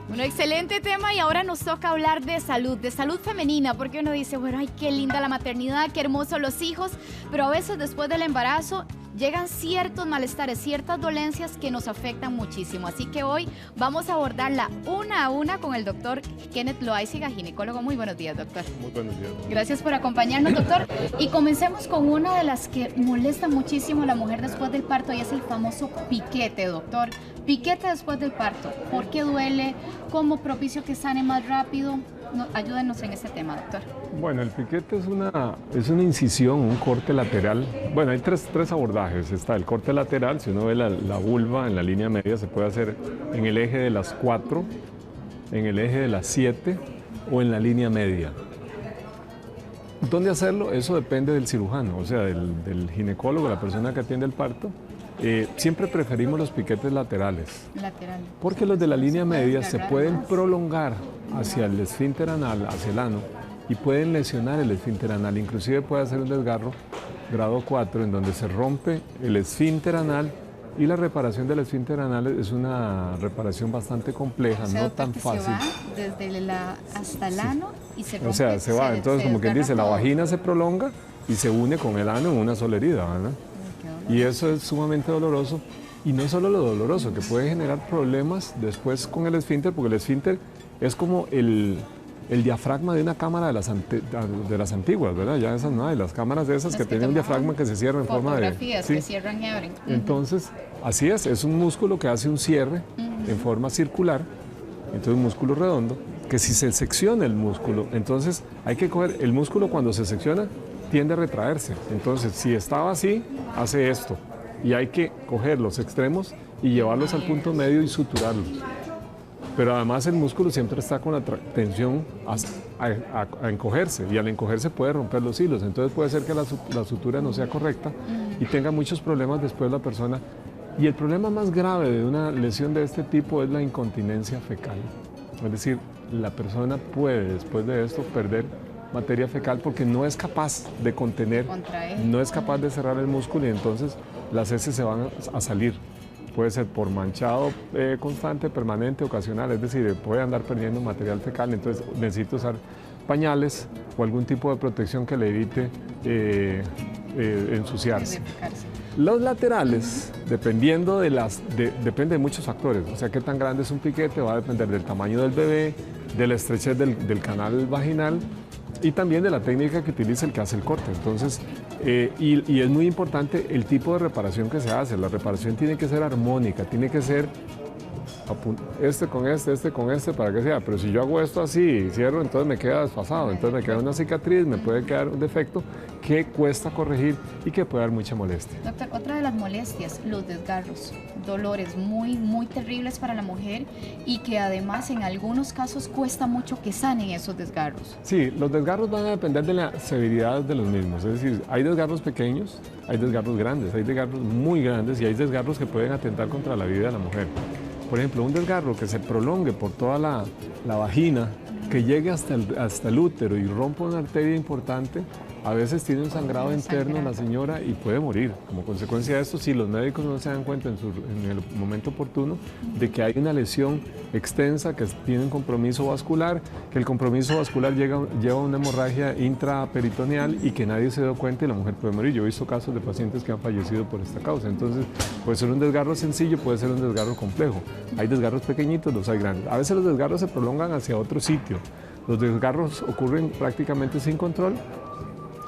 Bueno, excelente tema y ahora nos toca hablar de salud femenina, porque uno dice, bueno, ay, qué linda la maternidad, qué hermosos los hijos, pero a veces después del embarazo llegan ciertos malestares, ciertas dolencias que nos afectan muchísimo. Así que hoy vamos a abordarla una a una con el doctor Kenneth Loaiziga, ginecólogo. Muy buenos días, doctor. Muy buenos días. Gracias por acompañarnos, doctor. Y comencemos con una de las que molesta muchísimo a la mujer después del parto y es el famoso piquete, doctor. Piquete después del parto. ¿Por qué duele? ¿Cómo propicio que sane más rápido? No, ayúdenos en ese tema, doctor. Bueno, el piquete es una incisión, un corte lateral. Bueno, hay tres abordajes. Está el corte lateral, si uno ve la vulva en la línea media, se puede hacer en el eje de las 4, en el eje de las 7 o en la línea media. ¿Dónde hacerlo? Eso depende del cirujano, o sea, del ginecólogo, la persona que atiende el parto. Siempre preferimos los piquetes laterales. Porque los de la línea media se pueden prolongar hacia el esfínter anal, hacia el ano, y pueden lesionar el esfínter anal. Inclusive puede hacer un desgarro grado 4 en donde se rompe el esfínter anal, y la reparación del esfínter anal es una reparación bastante compleja, o sea, no tan fácil. Se va desde hasta el ano y se rompe. O sea, se va. Entonces, como quien dice, la vagina se prolonga y se une con el ano en una sola herida, ¿verdad? Y eso es sumamente doloroso. Y no solo lo doloroso, que puede generar problemas después con el esfínter, porque el esfínter es como el diafragma de una cámara de las antiguas, ¿verdad? Ya esas no hay, las cámaras de esas que tienen un diafragma que se cierra en forma de... Fotografías que cierran y abren. Entonces, así es un músculo que hace un cierre en forma circular, entonces un músculo redondo, que si se secciona el músculo, entonces hay que coger el músculo cuando se secciona, tiende a retraerse. Entonces, si estaba así, hace esto. Y hay que coger los extremos y llevarlos al punto medio y suturarlos. Pero además el músculo siempre está con la tensión a encogerse, y al encogerse puede romper los hilos. Entonces puede ser que la sutura no sea correcta y tenga muchos problemas después la persona. Y el problema más grave de una lesión de este tipo es la incontinencia fecal. Es decir, la persona puede después de esto perder materia fecal porque no es capaz de contener, no es capaz de cerrar el músculo, y entonces las heces se van a salir. Puede ser por manchado constante, permanente, ocasional, es decir, puede andar perdiendo material fecal, entonces necesita usar pañales o algún tipo de protección que le evite ensuciarse. Los laterales, dependiendo depende de muchos factores, o sea, qué tan grande es un piquete, va a depender del tamaño del bebé, de la estrechez del canal vaginal, y también de la técnica que utiliza el que hace el corte. Entonces, y es muy importante el tipo de reparación que se hace. La reparación tiene que ser armónica, tiene que ser este con este, para que sea. Pero si yo hago esto así y cierro, entonces me queda desfasado, entonces me queda una cicatriz, me puede quedar un defecto que cuesta corregir y que puede dar mucha molestia. Doctor, otra de las molestias, los desgarros, dolores muy terribles para la mujer, y que además en algunos casos cuesta mucho que sanen esos desgarros. Sí, los desgarros van a depender de la severidad de los mismos. Es decir, hay desgarros pequeños, hay desgarros grandes, hay desgarros muy grandes y hay desgarros que pueden atentar contra la vida de la mujer. Por ejemplo, un desgarro que se prolongue por toda la vagina, que llegue hasta el útero y rompa una arteria importante, a veces tiene un sangrado interno la señora y puede morir. Como consecuencia de esto, si los médicos no se dan cuenta en el momento oportuno de que hay una lesión extensa, que tiene un compromiso vascular, que el compromiso vascular lleva a una hemorragia intraperitoneal y que nadie se dio cuenta y la mujer puede morir. Yo he visto casos de pacientes que han fallecido por esta causa. Entonces, puede ser un desgarro sencillo, puede ser un desgarro complejo. Hay desgarros pequeñitos, los hay grandes. A veces los desgarros se prolongan hacia otro sitio. Los desgarros ocurren prácticamente sin control.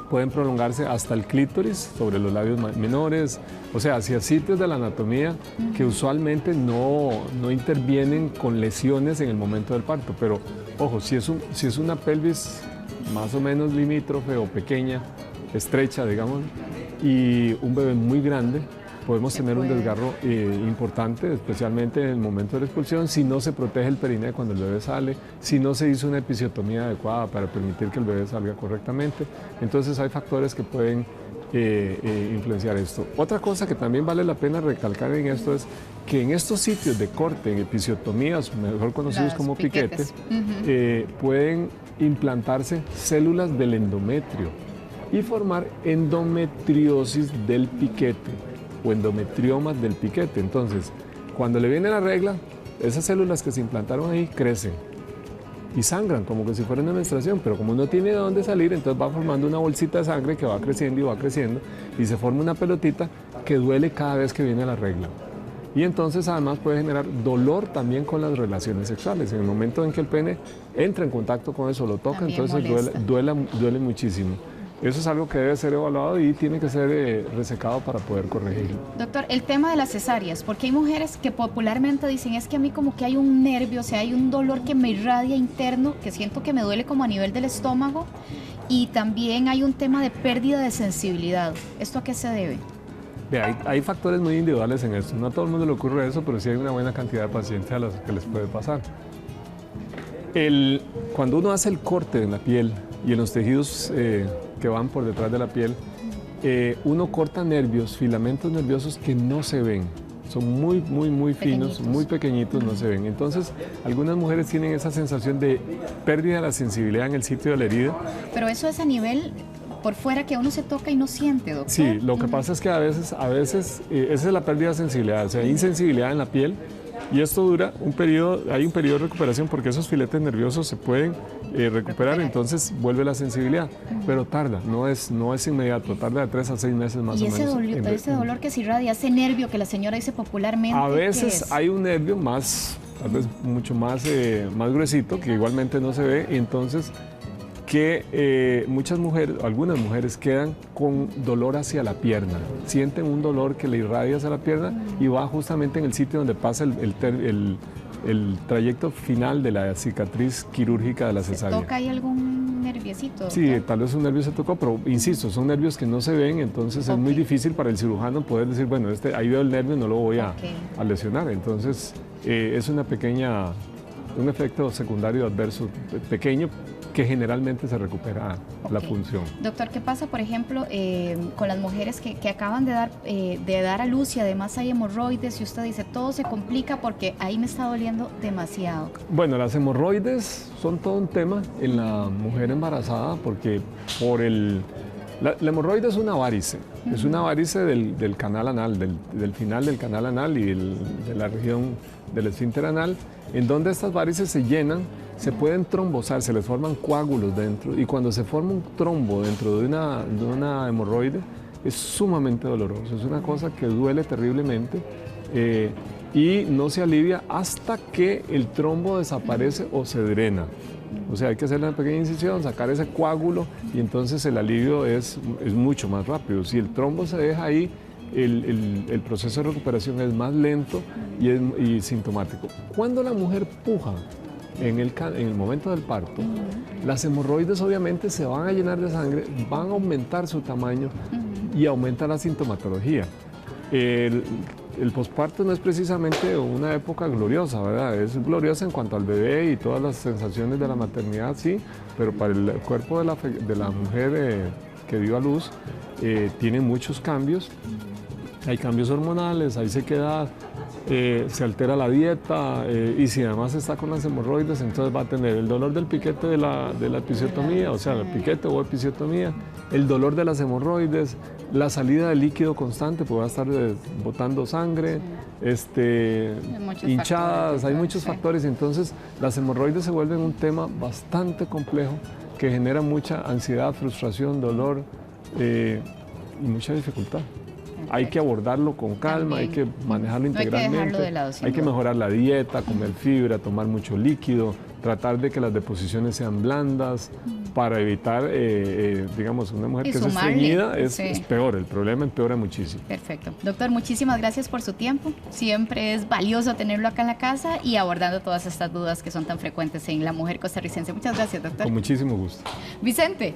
Pueden prolongarse hasta el clítoris, sobre los labios menores, o sea, hacia sitios de la anatomía que usualmente no intervienen con lesiones en el momento del parto. Pero, ojo, si es una pelvis más o menos limítrofe o pequeña, estrecha, digamos, y un bebé muy grande, podemos tener un desgarro importante, especialmente en el momento de la expulsión, si no se protege el perineo cuando el bebé sale, si no se hizo una episiotomía adecuada para permitir que el bebé salga correctamente. Entonces hay factores que pueden influenciar esto. Otra cosa que también vale la pena recalcar en esto es que en estos sitios de corte, en episiotomías, mejor conocidos como piquetes, pueden implantarse células del endometrio y formar endometriosis del piquete o endometriomas del piquete. Entonces, cuando le viene la regla, esas células que se implantaron ahí crecen y sangran como que si fuera una menstruación, pero como no tiene de dónde salir, entonces va formando una bolsita de sangre que va creciendo y va creciendo y se forma una pelotita que duele cada vez que viene la regla. Y entonces además puede generar dolor también con las relaciones sexuales. En el momento en que el pene entra en contacto con eso, lo toca, También entonces duele muchísimo. Eso es algo que debe ser evaluado y tiene que ser resecado para poder corregirlo. Doctor, el tema de las cesáreas, porque hay mujeres que popularmente dicen, es que a mí como que hay un nervio, o sea, hay un dolor que me irradia interno, que siento que me duele como a nivel del estómago, y también hay un tema de pérdida de sensibilidad. ¿Esto a qué se debe? Hay factores muy individuales en esto. No a todo el mundo le ocurre eso, pero sí hay una buena cantidad de pacientes a los que les puede pasar. Cuando uno hace el corte en la piel y en los tejidos que van por detrás de la piel, uno corta nervios, filamentos nerviosos que no se ven. Son muy finos, muy pequeñitos, no se ven. Entonces, algunas mujeres tienen esa sensación de pérdida de la sensibilidad en el sitio de la herida. Pero eso es a nivel por fuera que uno se toca y no siente, doctor. Sí, lo que pasa es que a veces esa es la pérdida de sensibilidad, o sea, hay insensibilidad en la piel. Y esto dura un periodo, hay un periodo de recuperación porque esos filetes nerviosos se pueden recuperar, entonces vuelve la sensibilidad, pero tarda, no es inmediato, tarda de 3 a 6 meses más o menos. Y ese dolor que se irradia, ese nervio que la señora dice popularmente. A veces hay un nervio tal vez mucho más gruesito, que igualmente no se ve, y entonces que algunas mujeres quedan con dolor hacia la pierna, sienten un dolor que le irradia hacia la pierna y va justamente en el sitio donde pasa el trayecto final de la cicatriz quirúrgica de la cesárea. ¿Se toca ahí algún nerviecito, doctor? Sí, tal vez un nervio se tocó, pero insisto, son nervios que no se ven, entonces es muy difícil para el cirujano poder decir, bueno, ahí veo el nervio, no lo voy a lesionar. Entonces es un efecto secundario adverso pequeño, que generalmente se recupera la función. Doctor, ¿qué pasa, por ejemplo, con las mujeres que acaban de dar a luz y además hay hemorroides y usted dice, todo se complica porque ahí me está doliendo demasiado? Bueno, las hemorroides son todo un tema en la mujer embarazada porque la hemorroide es una varice, es una varice del canal anal, del final del canal anal y de la región del esfínter anal, en donde estas varices se llenan, se pueden trombosar, se les forman coágulos dentro, y cuando se forma un trombo dentro de una hemorroide es sumamente doloroso, es una cosa que duele terriblemente y no se alivia hasta que el trombo desaparece o se drena. O sea, hay que hacer una pequeña incisión, sacar ese coágulo y entonces el alivio es mucho más rápido. Si el trombo se deja ahí, el proceso de recuperación es más lento y sintomático. Cuando la mujer puja en el momento del parto, las hemorroides obviamente se van a llenar de sangre, van a aumentar su tamaño y aumenta la sintomatología. El posparto no es precisamente una época gloriosa, ¿verdad? Es gloriosa en cuanto al bebé y todas las sensaciones de la maternidad, sí, pero para el cuerpo de la mujer que dio a luz, tiene muchos cambios. Hay cambios hormonales, hay sequedad, se altera la dieta y si además está con las hemorroides, entonces va a tener el dolor del piquete de la episiotomía, o sea, el piquete o episiotomía, el dolor de las hemorroides, la salida de líquido constante, porque va a estar botando sangre, hinchadas, hay muchos factores, entonces las hemorroides se vuelven un tema bastante complejo que genera mucha ansiedad, frustración, dolor y mucha dificultad. Hay que abordarlo con calma, hay que manejarlo integralmente, hay que dejarlo de lado, hay que mejorar la dieta, comer fibra, tomar mucho líquido, tratar de que las deposiciones sean blandas para evitar, digamos, una mujer que es estreñida es peor, el problema empeora muchísimo. Perfecto. Doctor, muchísimas gracias por su tiempo. Siempre es valioso tenerlo acá en la casa y abordando todas estas dudas que son tan frecuentes en la mujer costarricense. Muchas gracias, doctor. Con muchísimo gusto. Vicente.